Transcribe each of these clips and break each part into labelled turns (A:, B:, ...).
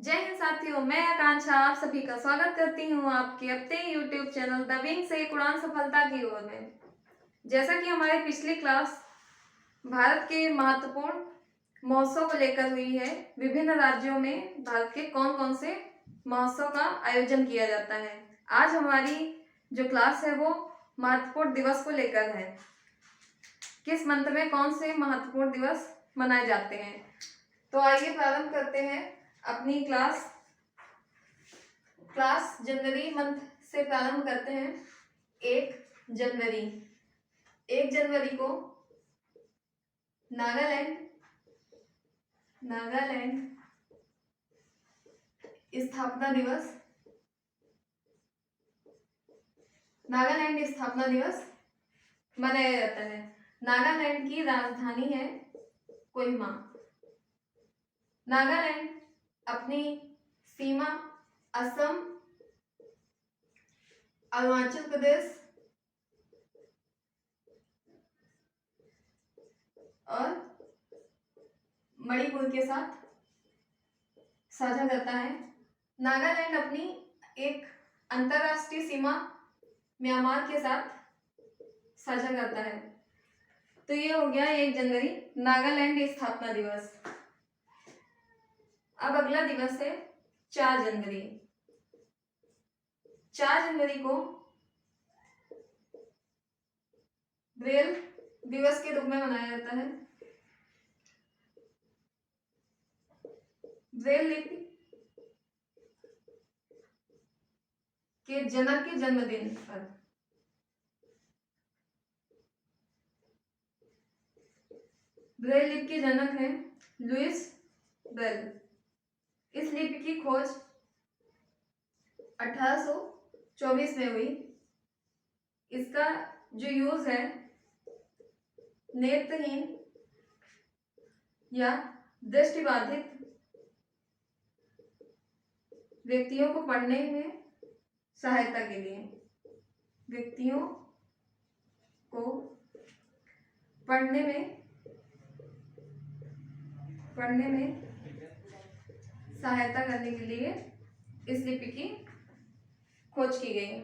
A: जय हिंद साथियों, मैं आकांक्षा आप सभी का स्वागत करती हूँ आपके अपने YouTube चैनल द विंग से उड़ान सफलता की ओर में। जैसा कि हमारी पिछली क्लास भारत के महत्वपूर्ण महोत्सव को लेकर हुई है, विभिन्न राज्यों में भारत के कौन कौन से महोत्सव का आयोजन किया जाता है। आज हमारी जो क्लास है वो महत्वपूर्ण दिवस को लेकर है। किस मंथ में कौन से महत्वपूर्ण दिवस मनाए जाते हैं। तो आइए प्रारंभ करते हैं अपनी क्लास जनवरी मंथ से प्रारंभ करते हैं। 1 जनवरी 1 जनवरी को नागालैंड स्थापना दिवस मनाया जाता है। नागालैंड की राजधानी है कोहिमा। नागालैंड अपनी सीमा असम, अरुणाचल प्रदेश और मणिपुर के साथ साझा करता है। नागालैंड अपनी एक अंतरराष्ट्रीय सीमा म्यांमार के साथ साझा करता है। तो ये हो गया 1 जनवरी नागालैंड स्थापना दिवस। अब अगला दिवस है 4 जनवरी। 4 जनवरी को ब्रेल दिवस के रूप में मनाया जाता है। ब्रेल लिपि के जनक के जन्मदिन पर ब्रेल लिपि के जनक हैं लुइस ब्रेल। इस लिपि की खोज 1824 में हुई। इसका जो यूज है नेत्रहीन या दृष्टिबाधित व्यक्तियों को पढ़ने में सहायता के लिए, व्यक्तियों को पढ़ने में सहायता करने के लिए इस लिपि की खोज की गई।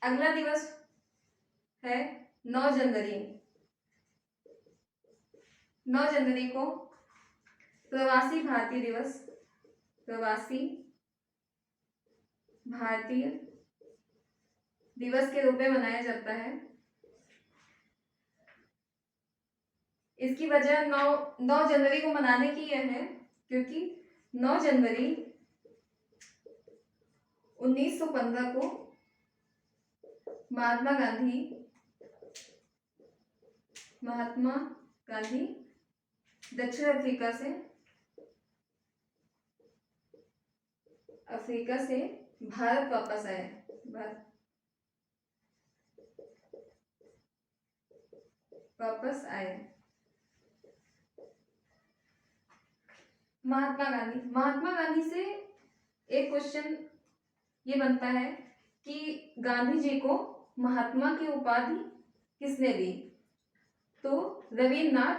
A: अगला दिवस है 9 जनवरी। 9 जनवरी को प्रवासी भारतीय दिवस के रूप में मनाया जाता है। इसकी वजह 9 जनवरी को मनाने की यह है क्योंकि 9 जनवरी 1915 को महात्मा गांधी दक्षिण अफ्रीका से भारत वापस आए। महात्मा गांधी से एक क्वेश्चन ये बनता है कि गांधी जी को महात्मा की उपाधि किसने दी। तो रविन्द्रनाथ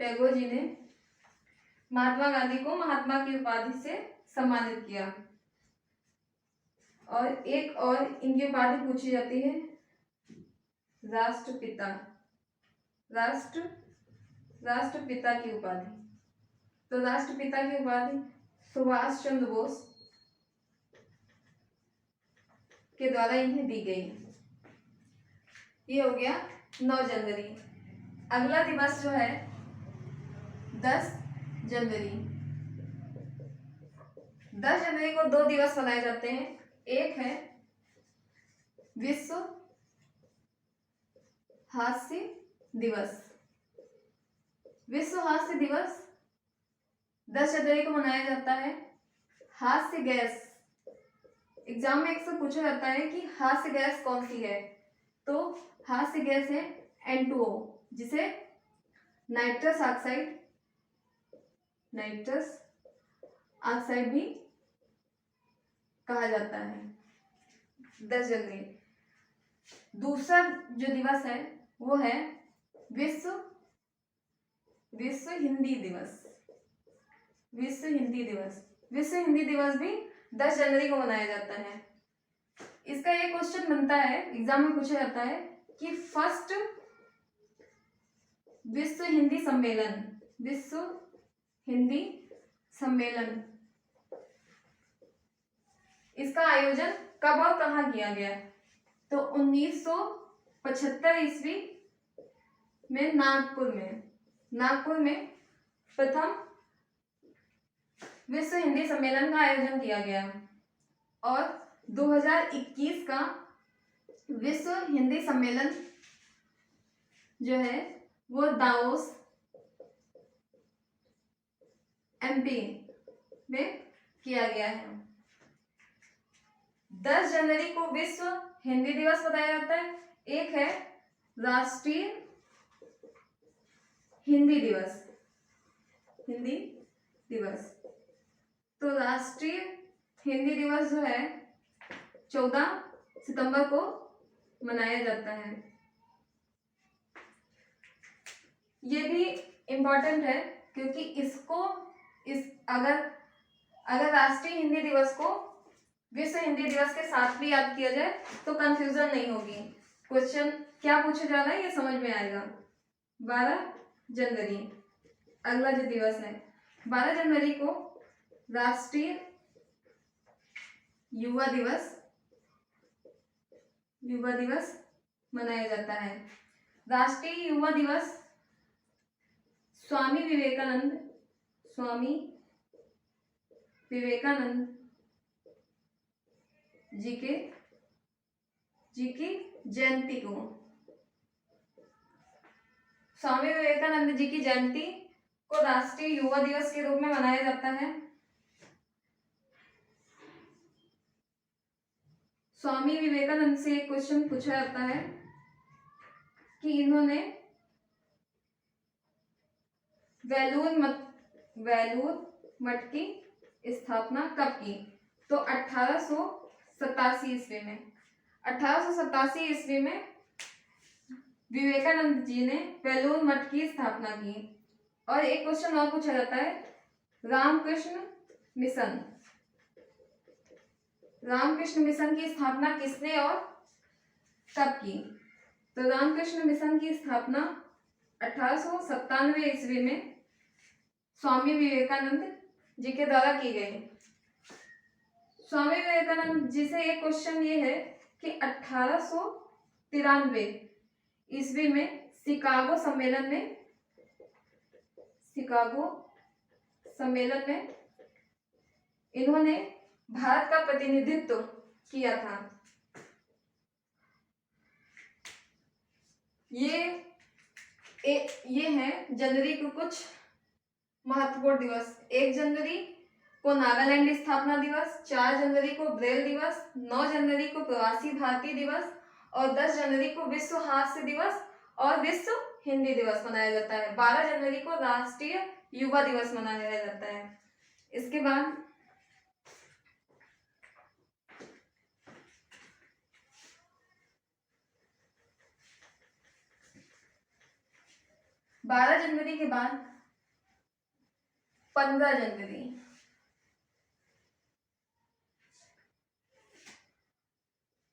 A: टैगोर जी ने महात्मा गांधी को महात्मा की उपाधि से सम्मानित किया। और एक और इनकी उपाधि पूछी जाती है राष्ट्रपिता की उपाधि। तो राष्ट्रपिता की उपाधि सुभाष चंद्र बोस के द्वारा इन्हें दी गई। ये हो गया 9 जनवरी। अगला दिवस जो है 10 जनवरी। 10 जनवरी को 2 दिवस मनाए जाते हैं। एक है विश्व हास्य दिवस। 10 जनवरी को मनाया जाता है। हास्य गैस, एग्जाम में अक्सर पूछा जाता है कि हास्य गैस कौन सी है। तो हास्य गैस है N2O, जिसे नाइट्रस ऑक्साइड भी कहा जाता है। 10 जनवरी। दूसरा जो दिवस है वो है विश्व विश्व हिंदी दिवस, विश्व हिंदी दिवस, विश्व हिंदी दिवस भी 10 जनवरी को मनाया जाता है। इसका एक क्वेश्चन बनता है, एग्जाम में पूछा जाता है कि फर्स्ट विश्व हिंदी सम्मेलन, विश्व हिंदी सम्मेलन, इसका आयोजन कब और कहाँ किया गया? तो 1975 ईस्वी में नागपुर में, नागपुर में प्रथम विश्व हिंदी सम्मेलन का आयोजन किया गया। और 2021 का विश्व हिंदी सम्मेलन जो है वो दावोस एमपी में किया गया है। 10 जनवरी को विश्व हिंदी दिवस बताया जाता है। एक है राष्ट्रीय हिंदी दिवस, हिंदी दिवस। तो राष्ट्रीय हिंदी दिवस जो है 14 सितंबर को मनाया जाता है। ये भी इम्पोर्टेंट है क्योंकि इसको अगर राष्ट्रीय हिंदी दिवस को विश्व हिंदी दिवस के साथ भी याद किया जाए तो कंफ्यूजन नहीं होगी। क्वेश्चन क्या पूछा जा रहा है ये समझ में आएगा। 12 जनवरी अगला जो दिवस है, 12 जनवरी को राष्ट्रीय युवा दिवस, युवा दिवस मनाया जाता है। राष्ट्रीय युवा दिवस स्वामी विवेकानंद, स्वामी विवेकानंद जी की जयंती को, स्वामी विवेकानंद जी की जयंती को राष्ट्रीय युवा दिवस के रूप में मनाया जाता है। स्वामी विवेकानंद से एक क्वेश्चन पूछा जाता है कि इन्होंने वेलूर मठ की स्थापना कब की? तो 1887 ईस्वी में, 1887 ईस्वी में विवेकानंद जी ने वेलूर मठ की स्थापना की। और एक क्वेश्चन और पूछा जाता है, रामकृष्ण मिशन, रामकृष्ण मिशन की स्थापना किसने और कब की? तो रामकृष्ण मिशन की स्थापना 1897 ईस्वी में स्वामी विवेकानंद जी के द्वारा की गई। स्वामी विवेकानंद जी से एक क्वेश्चन ये है कि 1893 ईस्वी में शिकागो सम्मेलन में इन्होंने भारत का प्रतिनिधित्व किया था। ये है जनवरी को कुछ महत्वपूर्ण दिवस। 1 जनवरी को नागालैंड स्थापना दिवस, 4 जनवरी को ब्रेल दिवस, 9 जनवरी को प्रवासी भारतीय दिवस और 10 जनवरी को विश्व हास्य दिवस और विश्व हिंदी दिवस मनाया जाता है। 12 जनवरी को राष्ट्रीय युवा दिवस मनाया जाता है। इसके बाद 12 जनवरी के बाद 15 जनवरी,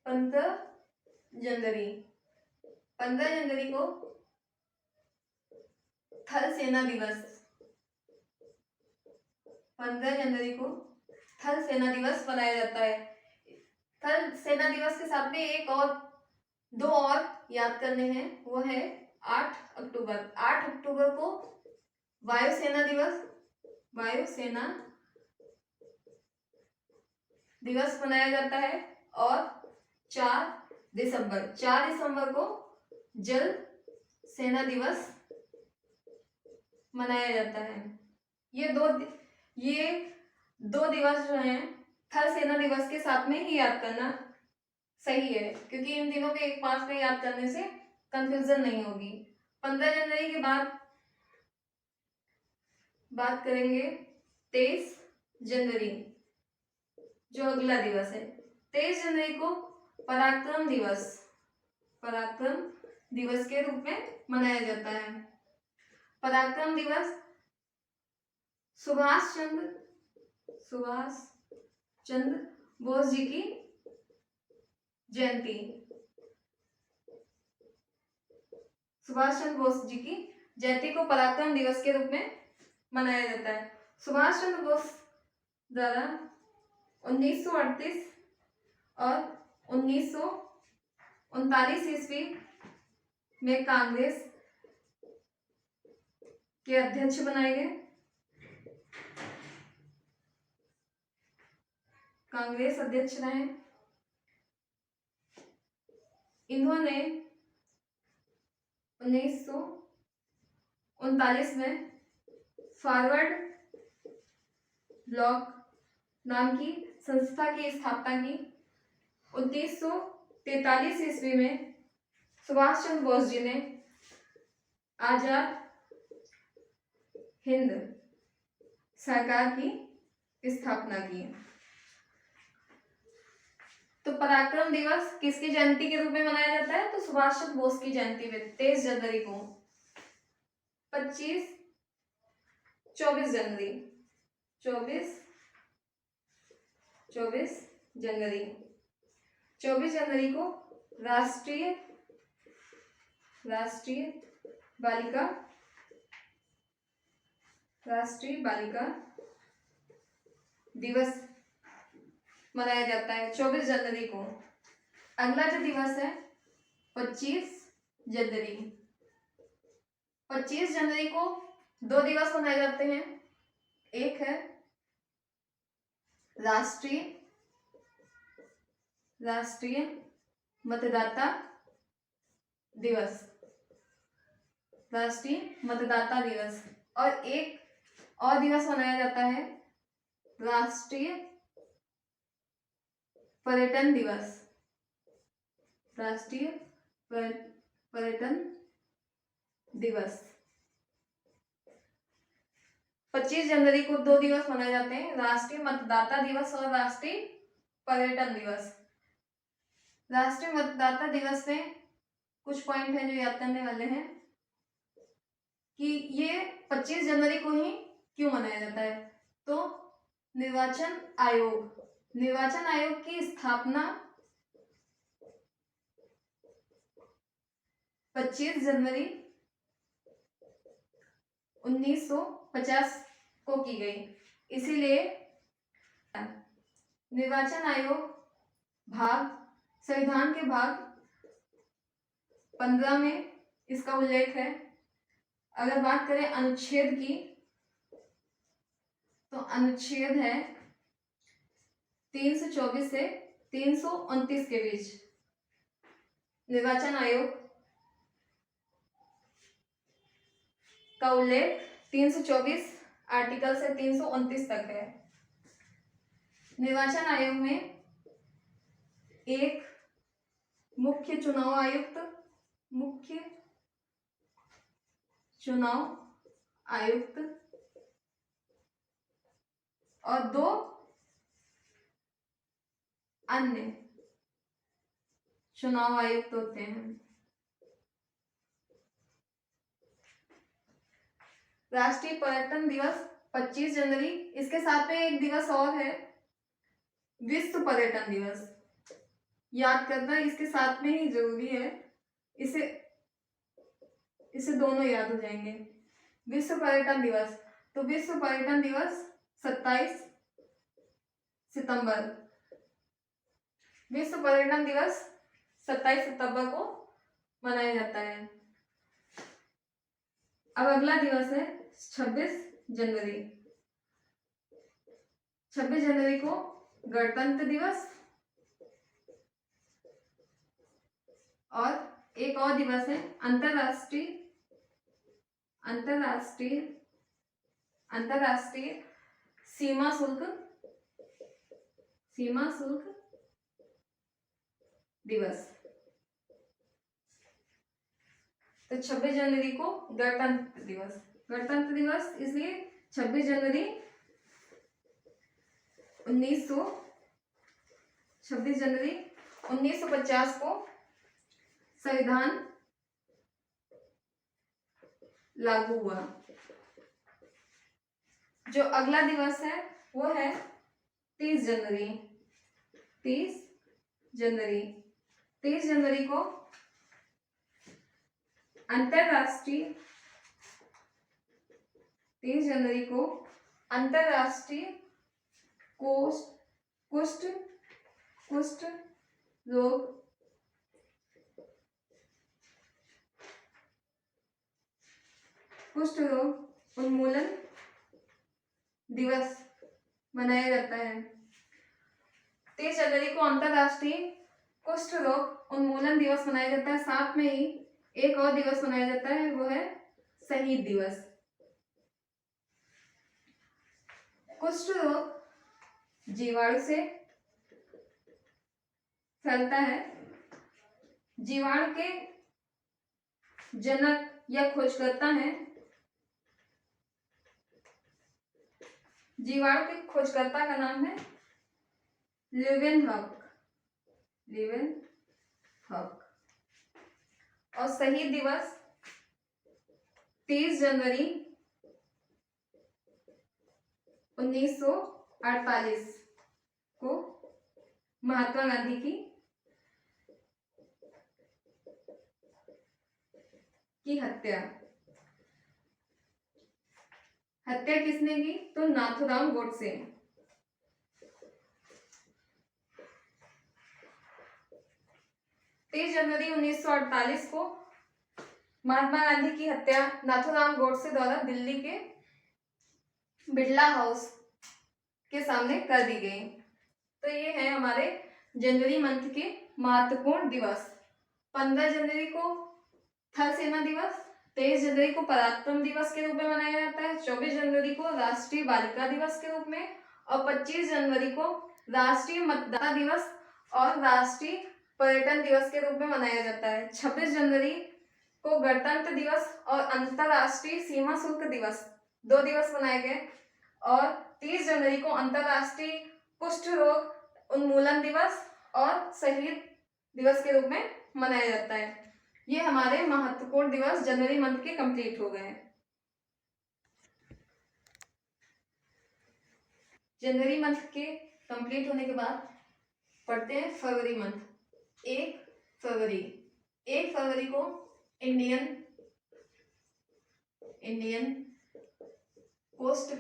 A: 15 जनवरी को थल सेना दिवस, 15 जनवरी को थल सेना दिवस मनाया जाता है। थल सेना दिवस के साथ में दो और याद करने हैं, वो है 8 अक्टूबर। 8 अक्टूबर को वायुसेना दिवस मनाया जाता है और 4 दिसंबर को जल सेना दिवस मनाया जाता है। ये दो दिवस जो हैं थल सेना दिवस के साथ में ही याद करना सही है, क्योंकि इन दिनों के एक पास में याद करने से कंफ्यूजन नहीं होगी। 15 जनवरी के बाद बात करेंगे 23 जनवरी, जो अगला दिवस है। 23 जनवरी को पराक्रम दिवस के रूप में मनाया जाता है। पराक्रम दिवस सुभाष चंद्र बोस जी की जयंती, सुभाष चंद्र बोस जी की जयंती को पराक्रम दिवस के रूप में मनाया जाता है। सुभाष चंद्र बोस द्वारा 1938 और 1939 ईस्वी में कांग्रेस के अध्यक्ष बनाए गए। कांग्रेस अध्यक्ष रहे। इन्होंने 1939 में फॉरवर्ड ब्लॉक नाम की संस्था की स्थापना की। 1943 ईस्वी में सुभाष चंद्र बोस जी ने आजाद हिंद सरकार की स्थापना की। तो पराक्रम दिवस किसकी जयंती के रूप में मनाया जाता है? तो सुभाष चंद्र बोस की जयंती में 23 जनवरी को, 24 जनवरी 24 जनवरी को राष्ट्रीय बालिका दिवस मनाया जाता है 24 जनवरी को। अगला जो दिवस है 25 जनवरी। 25 जनवरी को 2 दिवस मनाए जाते हैं। एक है राष्ट्रीय मतदाता दिवस, और एक और दिवस मनाया जाता है राष्ट्रीय पर्यटन दिवस। 25 जनवरी को 2 दिवस मनाए जाते हैं, राष्ट्रीय मतदाता दिवस और राष्ट्रीय पर्यटन दिवस। राष्ट्रीय मतदाता दिवस में कुछ पॉइंट हैं जो याद करने वाले हैं कि ये 25 जनवरी को ही क्यों मनाया जाता है। तो निर्वाचन आयोग की स्थापना 25 जनवरी 1950 को की गई। इसीलिए निर्वाचन आयोग संविधान के भाग 15 में इसका उल्लेख है। अगर बात करें अनुच्छेद की, तो अनुच्छेद है 324 से 329 के बीच। निर्वाचन आयोग का उल्लेख 324 आर्टिकल से 329 तक है। निर्वाचन आयोग में एक मुख्य चुनाव आयुक्त और 2 अन्य चुनाव आयुक्त होते हैं। राष्ट्रीय पर्यटन दिवस 25 जनवरी। इसके साथ में एक दिवस और है, विश्व पर्यटन दिवस। याद करना इसके साथ में ही जरूरी है, इसे दोनों याद हो जाएंगे। विश्व पर्यटन दिवस, तो विश्व पर्यटन दिवस 27 सितंबर। विश्व पर्यटन दिवस 27 सितंबर को मनाया जाता है। अब अगला दिवस है 26 जनवरी। 26 जनवरी को गणतंत्र दिवस, और एक और दिवस है अंतरराष्ट्रीय सीमा शुल्क दिवस। तो 26 जनवरी को गणतंत्र दिवस इसलिए 26 जनवरी 1950 को संविधान लागू हुआ। जो अगला दिवस है वो है 30 जनवरी। 30 जनवरी 30 जनवरी को अंतरराष्ट्रीय 30 जनवरी को अंतरराष्ट्रीय कुष्ठ कुष्ठ रोग कुष्ठ रोग उन्मूलन दिवस मनाया जाता है। 30 जनवरी को अंतरराष्ट्रीय कुष्ठ रोग उन्मूलन दिवस मनाया जाता है। साथ में ही एक और दिवस मनाया जाता है, वो है शहीद दिवस। कुष्ठ रोग जीवाणु से फैलता है। जीवाणु के जनक या खोजकर्ता हैं, जीवाणु के खोजकर्ता का नाम है लीवेनहॉक। और शहीद दिवस 30 जनवरी 1948 को महात्मा गांधी की हत्या किसने की? तो नाथूराम गोडसे। 30 जनवरी 1948 को महात्मा गांधी की हत्या नाथूराम गोडसे द्वारा दिल्ली के बिरला हाउस के सामने कर दी गई। तो ये है हमारे जनवरी मंथ के महत्वपूर्ण दिवस। 15 जनवरी को थल सेना दिवस, 23 जनवरी को पराक्रम दिवस के रूप में मनाया जाता है, 24 जनवरी को राष्ट्रीय बालिका दिवस के रूप में, और 25 जनवरी को राष्ट्रीय मतदाता दिवस और राष्ट्रीय पर्यटन दिवस के रूप में मनाया जाता है। 26 जनवरी को गणतंत्र दिवस और अंतरराष्ट्रीय सीमा शुल्क दिवस 2 दिवस मनाए गए, और 30 जनवरी को अंतरराष्ट्रीय कुष्ठ रोग उन्मूलन दिवस और शहीद दिवस के रूप में मनाया जाता है। ये हमारे महत्वपूर्ण दिवस जनवरी मंथ के कंप्लीट हो गए। जनवरी मंथ के कंप्लीट होने के बाद पढ़ते हैं फरवरी मंथ। 1 फरवरी को इंडियन कोस्ट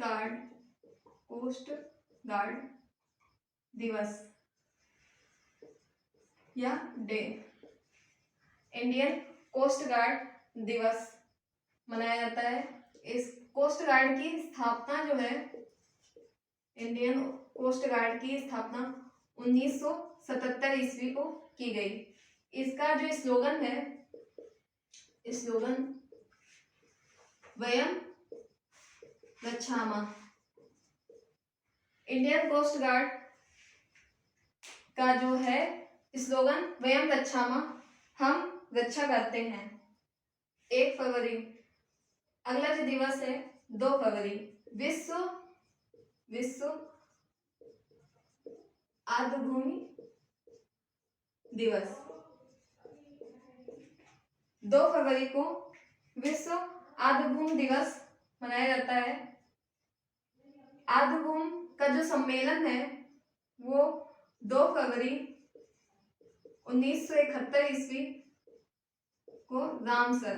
A: गार्ड दिवस या डे, इंडियन कोस्ट गार्ड दिवस मनाया जाता है। इस कोस्ट गार्ड की स्थापना जो है, इंडियन कोस्ट गार्ड की स्थापना 1977 ईस्वी को की गई। इसका जो स्लोगन है, स्लोगन वयम रक्षामः। इंडियन कोस्ट गार्ड का जो है स्लोगन वयम रक्षामः, हम रक्षा करते हैं। 1 फरवरी। अगला जो दिवस है 2 फरवरी, विश्व आर्द्रभूमि दिवस। 2 फरवरी को विश्व आर्द्रभूमि दिवस मनाया जाता है। आर्द्रभूमि का जो सम्मेलन है वो 2 फरवरी 1971 ईस्वी को रामसर,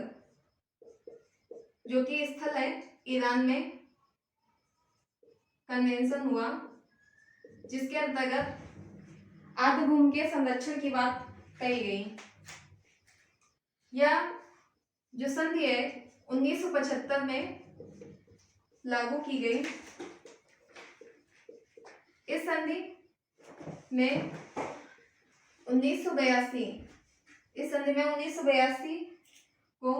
A: जो कि स्थल है ईरान में, कन्वेंशन हुआ, जिसके अंतर्गत आर्द्रभूमि के संरक्षण की बात कही गई। यह जो संधि है 1975 में लागू की गई। इस संधि में 1982 को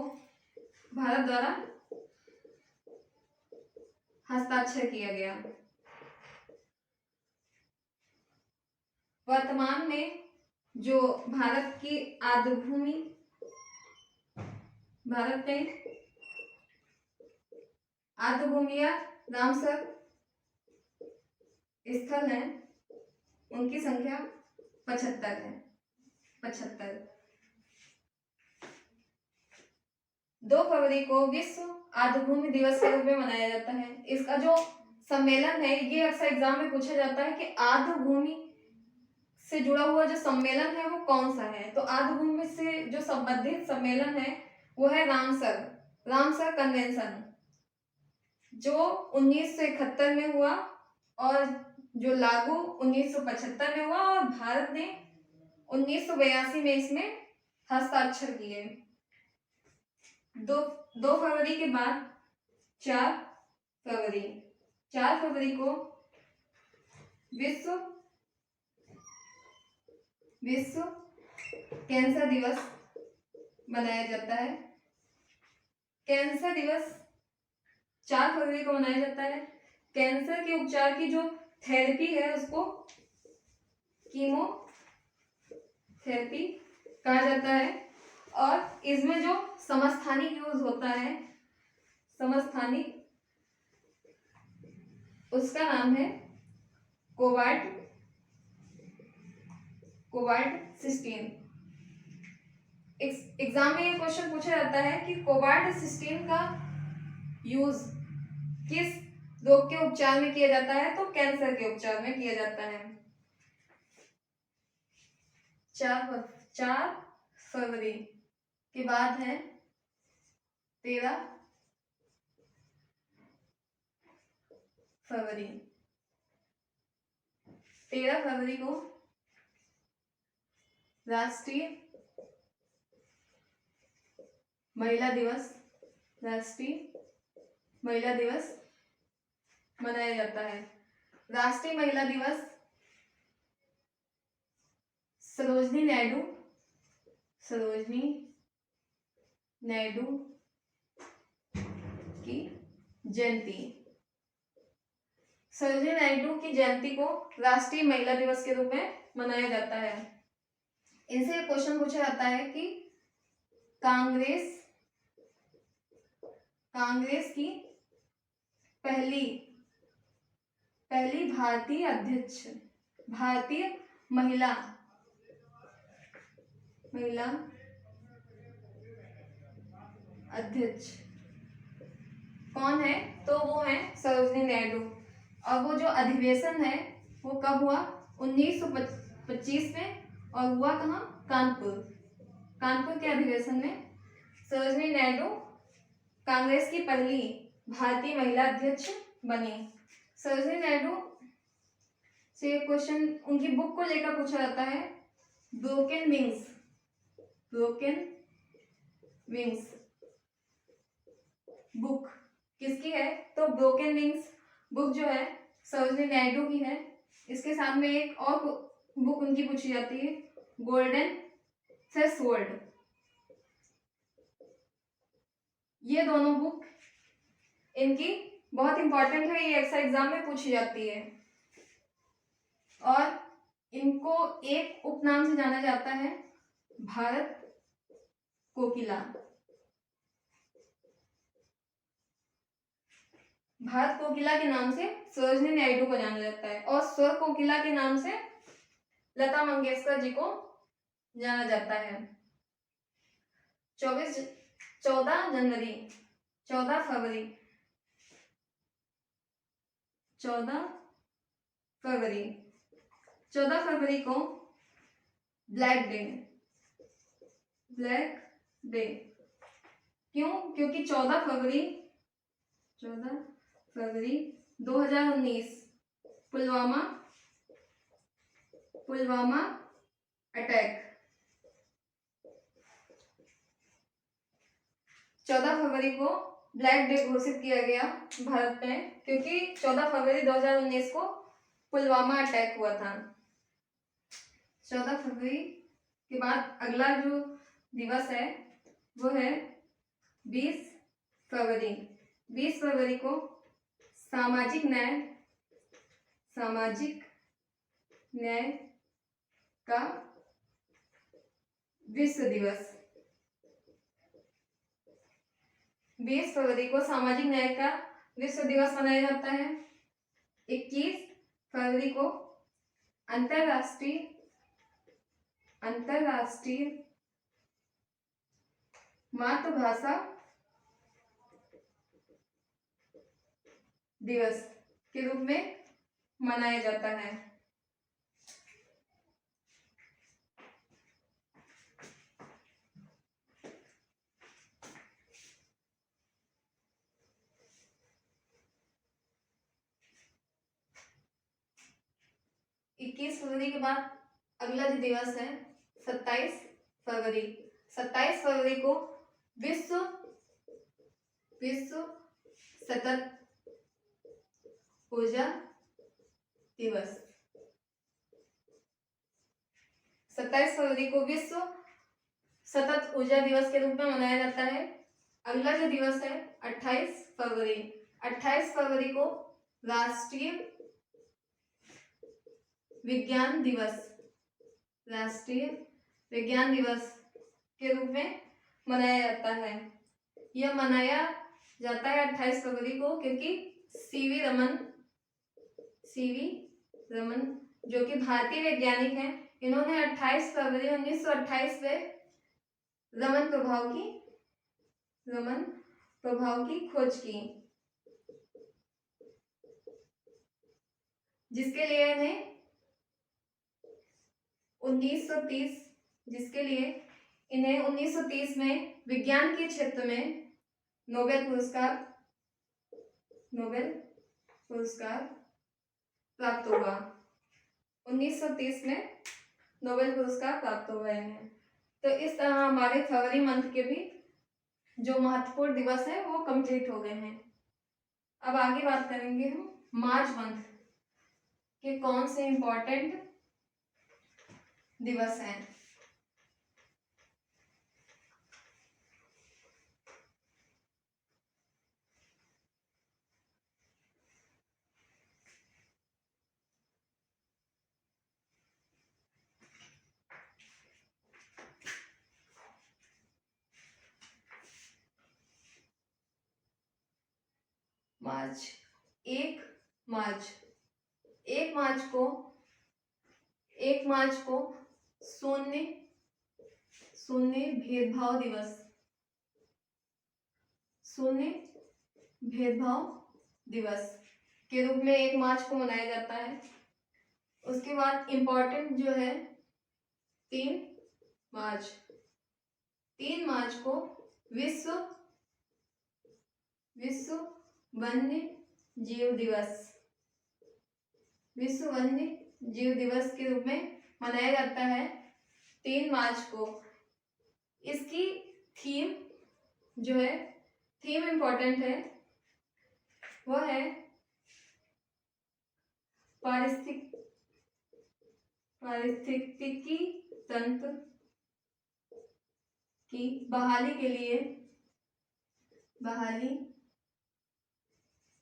A: भारत द्वारा हस्ताक्षर किया गया। वर्तमान में जो भारत की आर्द्रभूमि, भारत में आर्द्रभूमि या रामसर स्थल है, उनकी संख्या 75 है। 75। 2 फरवरी को विश्व आर्द्रभूमि दिवस के रूप में मनाया जाता है। इसका जो सम्मेलन है, ये अक्सर एग्जाम में पूछा जाता है कि आर्द्रभूमि से जुड़ा हुआ जो सम्मेलन है वो कौन सा है। तो आर्द्रभूमि से जो संबंधित सम्मेलन है वो है रामसर कन्वेंशन, जो 1971 में हुआ और जो लागू 1975 में हुआ, और भारत ने 1982 में इसमें हस्ताक्षर किए। 2 फरवरी के बाद 4 फरवरी, 4 फरवरी को विश्व कैंसर दिवस मनाया जाता है। कैंसर दिवस 4 फरवरी को मनाया जाता है। कैंसर के उपचार की जो थेरेपी है उसको कीमोथेरेपी कहा जाता है, और इसमें जो समस्थानिक यूज होता है, समस्थानिक, उसका नाम है कोबाल्ट-16। एग्जाम में ये क्वेश्चन पूछा जाता है कि कोबाल्ट-16 का यूज किस रोग के उपचार में किया जाता है, तो कैंसर के उपचार में किया जाता है। 4 फरवरी के बाद है 13 फरवरी। 13 फरवरी को राष्ट्रीय महिला दिवस मनाया जाता है। राष्ट्रीय महिला दिवस सरोजनी नायडू की जयंती। सरोजनी नायडू की जयंती को राष्ट्रीय महिला दिवस के रूप में मनाया जाता है। इनसे क्वेश्चन पूछा जाता है कि कांग्रेस की पहली भारतीय महिला अध्यक्ष कौन है, तो वो है सरोजनी नायडू। और वो जो अधिवेशन है वो कब हुआ, 1925 में, और हुआ कहाँ, कानपुर के अधिवेशन में सरोजनी नायडू कांग्रेस की पहली भारतीय महिला अध्यक्ष बनी। सरोजनी नायडू से क्वेश्चन उनकी बुक को लेकर पूछा जाता है, ब्रोकन विंग्स बुक किसकी है, तो ब्रोकन विंग्स बुक जो है सरोजनी नायडू की है। इसके साथ में एक और बुक उनकी पूछी जाती है, गोल्डन थ्रेशोल्ड। ये दोनों बुक इनकी बहुत इंपॉर्टेंट है, ये अक्सर एग्जाम में पूछी जाती है। और इनको एक उपनाम से जाना जाता है, भारत कोकिला के नाम से सरोजनी नायडू को जाना जाता है, और स्वर कोकिला के नाम से लता मंगेशकर जी को जाना जाता है। 14 फरवरी को ब्लैक डे क्यों, क्योंकि 14 फरवरी 2019 पुलवामा अटैक, 14 फरवरी को ब्लैक डे घोषित किया गया भारत में, क्योंकि 14 फरवरी 2019 को पुलवामा अटैक हुआ था। 14 फरवरी के बाद अगला जो दिवस है वो है 20 फरवरी। 20 फरवरी को सामाजिक न्याय का विश्व दिवस। 20 फरवरी को सामाजिक न्याय का विश्व दिवस मनाया जाता है। 21 फरवरी को अंतरराष्ट्रीय मातृभाषा दिवस के रूप में मनाया जाता है। 21 फरवरी के बाद अगला जो दिवस है 27 फरवरी। 27 फरवरी को विश्व विश्व सतत ऊर्जा दिवस। 27 फरवरी को विश्व सतत ऊर्जा दिवस के रूप में मनाया जाता है। अगला जो दिवस है 28 फरवरी। 28 फरवरी को राष्ट्रीय विज्ञान दिवस, राष्ट्रीय विज्ञान दिवस के रूप में मनाया जाता है। यह मनाया जाता है 28 फरवरी को क्योंकि सीवी रमन जो कि भारतीय वैज्ञानिक हैं, इन्होंने 28 फरवरी 1928 में रमन प्रभाव की खोज की, जिसके लिए इन्हें 1930 में विज्ञान के क्षेत्र में नोबेल पुरस्कार प्राप्त हुआ। 1930 में नोबेल पुरस्कार प्राप्त हुआ इन्हें। तो इस तरह हमारे फरवरी मंथ के भी जो महत्वपूर्ण दिवस है वो कंप्लीट हो गए हैं। अब आगे बात करेंगे हम मार्च मंथ के कौन से इंपॉर्टेंट दिवस हैं। मार्च 1 मार्च को शून्य भेदभाव दिवस के रूप में 1 मार्च को मनाया जाता है। उसके बाद इम्पोर्टेंट जो है 3 मार्च को विश्व वन्य जीव दिवस के रूप में मनाया जाता है 3 मार्च को। इसकी थीम इम्पोर्टेंट है, वह है पारिस्थितिकी तंत्र की बहाली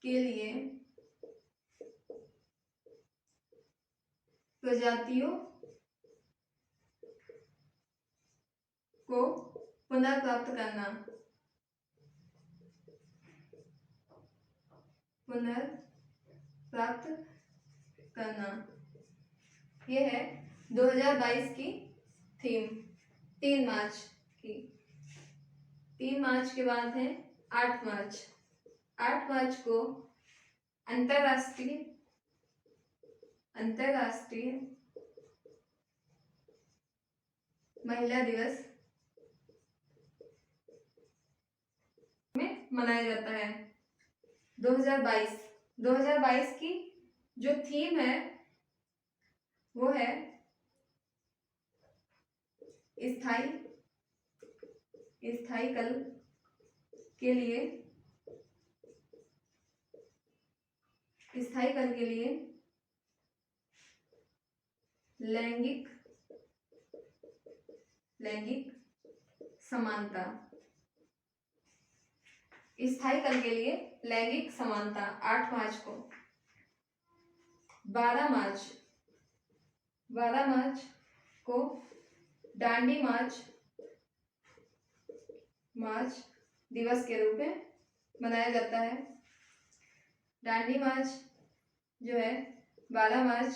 A: के लिए प्रजातियों को पुनर्प्राप्त करना। यह है 2022 की थीम 3 मार्च की। 3 मार्च के बाद है 8 मार्च को अंतरराष्ट्रीय महिला दिवस में मनाया जाता है। 2022 की जो थीम है वो है स्थायी कल के लिए लैंगिक समानता। स्थायी कल के लिए लैंगिक समानता 8 मार्च को। 12 मार्च को डांडी मार्च दिवस के रूप में मनाया जाता है। डांडी मार्च जो है 12 मार्च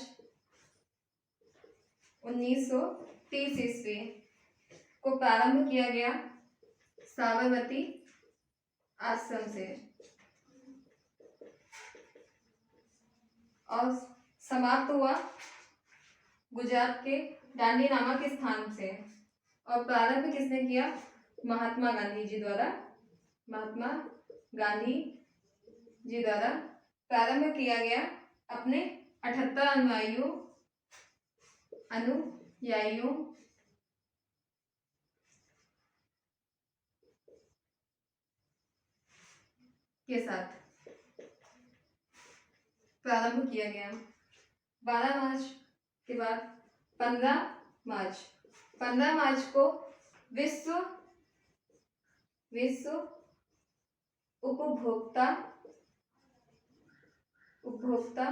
A: 1930 ईस्वी को प्रारंभ किया गया साबरमती आश्रम से। और समाप्त हुआ गुजरात के दांडी नामक स्थान से। और प्रारंभ किसने किया? महात्मा गांधी जी द्वारा, महात्मा गांधी जी द्वारा प्रारंभ किया गया अपने 78 अनुयायियों के साथ प्रारंभ किया गया। 12 मार्च के बाद 15 मार्च को विश्व उपभोक्ता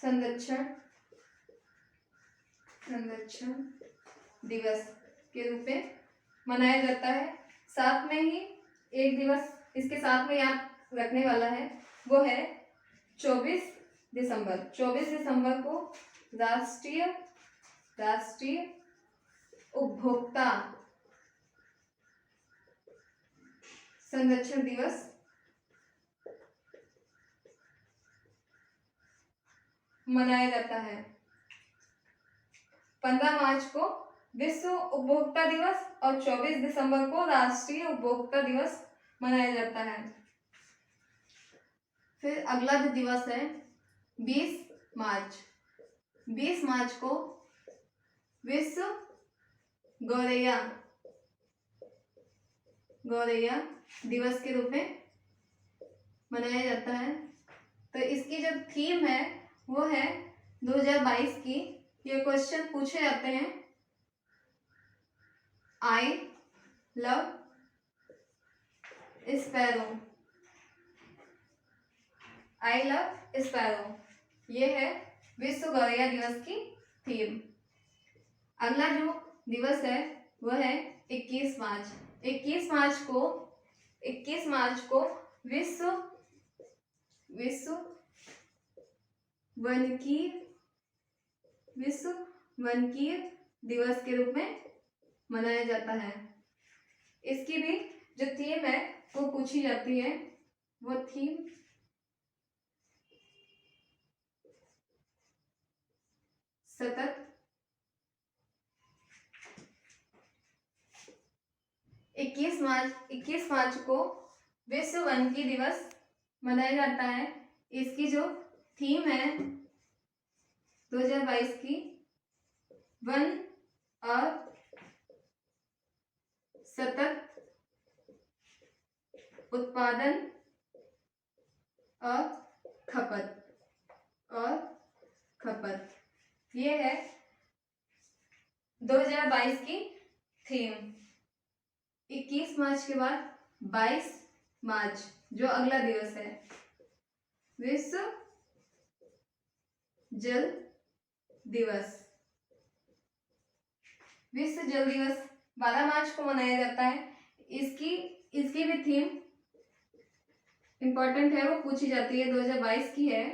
A: संरक्षण दिवस के रूप में मनाया जाता है। साथ में ही एक दिवस इसके साथ में याद रखने वाला है, वो है 24 दिसंबर को राष्ट्रीय उपभोक्ता संरक्षण दिवस मनाया जाता है। 15 मार्च को विश्व उपभोक्ता दिवस और 24 दिसंबर को राष्ट्रीय उपभोक्ता दिवस मनाया जाता है। फिर अगला जो दिवस है 20 मार्च को विश्व गौरैया दिवस के रूप में मनाया जाता है। तो इसकी जो थीम है वो है 2022 की, ये क्वेश्चन पूछे जाते हैं, आई लव स्पैरो, ये है विश्व गौरैया दिवस की थीम। अगला जो दिवस है वो है 21 मार्च को विश्व वनकीय दिवस के रूप में मनाया जाता है। इसकी भी जो थीम है वो पूछी जाती है, वो थीम सतत 21 मार्च को विश्व वनकी दिवस मनाया जाता है। इसकी जो थीम है 2022 की, वन और सतत उत्पादन और खपत, ये है 2022 की थीम। 21 मार्च के बाद 22 मार्च जो अगला दिवस है, विश्व जल दिवस 12 मार्च को मनाया जाता है। इसकी भी थीम इंपॉर्टेंट है, वो पूछी जाती है, 2022 की है,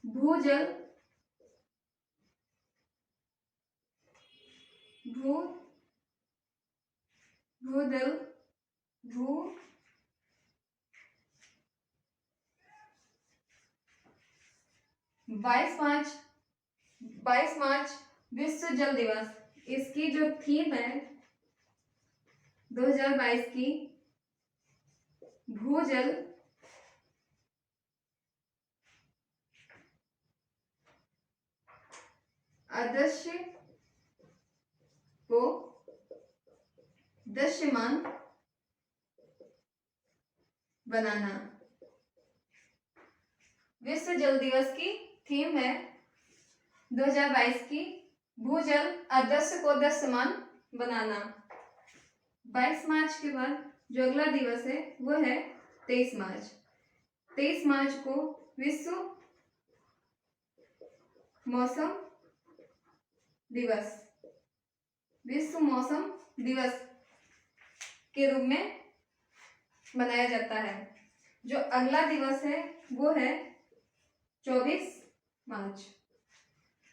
A: भूजल भू 22 मार्च विश्व जल दिवस। इसकी जो थीम है 2022 की, भूजल अदृश्य को दृश्यमान बनाना। विश्व जल दिवस की थीम है 2022 की, भूजल अदृश्य को दृश्यमान बनाना। 22 मार्च के बाद जो अगला दिवस है वो है 23 मार्च को विश्व मौसम दिवस के रूप में मनाया जाता है। जो अगला दिवस है वो है 24 मार्च।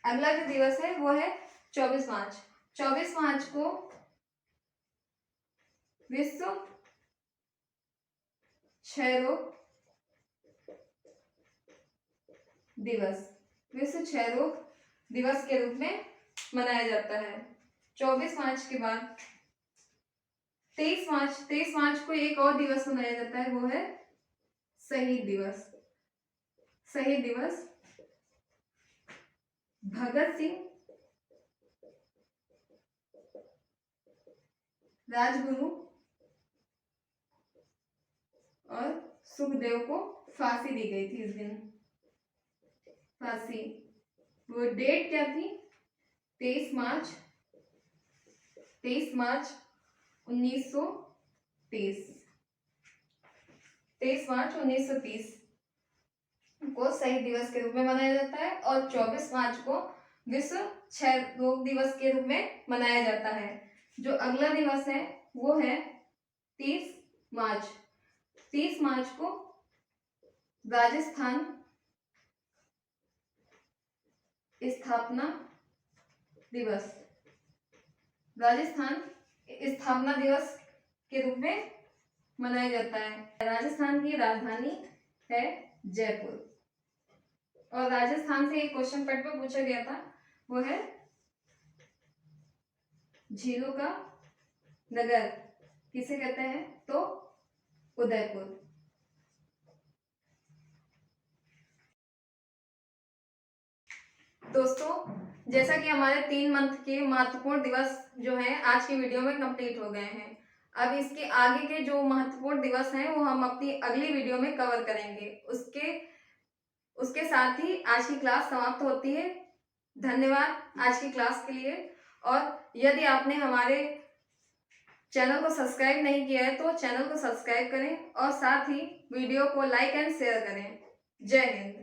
A: अगला जो दिवस है वो है 24 मार्च। 24 मार्च को विश्व क्षय रोग दिवस, विश्व क्षय रोग दिवस के रूप में मनाया जाता है। 24 मार्च के बाद 23 मार्च को एक और दिवस मनाया जाता है, वो है शहीद दिवस। शहीद दिवस भगत सिंह, राजगुरु और सुखदेव को फांसी दी गई थी इस दिन। फांसी, वो डेट क्या थी? 23 मार्च 1930। 23 मार्च 1930 को शहीद दिवस के रूप में मनाया जाता है और 24 मार्च को विश्व क्षय रोग दिवस के रूप में मनाया जाता है। जो अगला दिवस है वो है 30 मार्च। 30 मार्च को राजस्थान स्थापना दिवस, राजस्थान स्थापना दिवस के रूप में मनाया जाता है। राजस्थान की राजधानी है जयपुर। और राजस्थान से एक क्वेश्चन पेपर में पूछा गया था, वो है झीलों का नगर किसे कहते हैं? तो उदयपुर। दोस्तों, जैसा कि हमारे 3 मंथ के महत्वपूर्ण दिवस जो हैं आज की वीडियो में कंप्लीट हो गए हैं। अब इसके आगे के जो महत्वपूर्ण दिवस हैं वो हम अपनी अगली वीडियो में कवर करेंगे। उसके साथ ही आज की क्लास समाप्त होती है। धन्यवाद आज की क्लास के लिए। और यदि आपने हमारे चैनल को सब्सक्राइब नहीं किया है तो चैनल को सब्सक्राइब करें और साथ ही वीडियो को लाइक एंड शेयर करें। जय हिंद।